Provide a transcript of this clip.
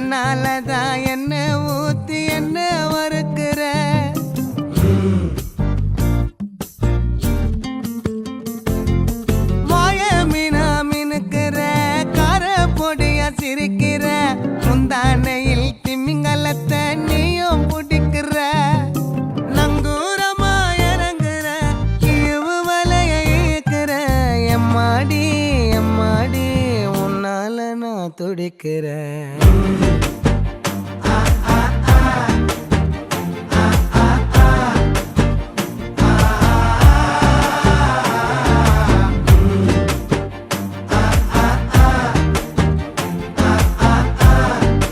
உன்னாலதான் என்ன ஊத்தி என்ன வறுக்கிற வாய மீனா மினுக்கிற கார பொடியா சிரிக்கிற முந்தானையில் திமிங்கலத்தை நீயும் பிடிக்கிற நங்கூரமா இறங்குற இவு வலைய இழுக்கிற எம்மாடி எம்மாடி உன்னால நான் துடிக்கிற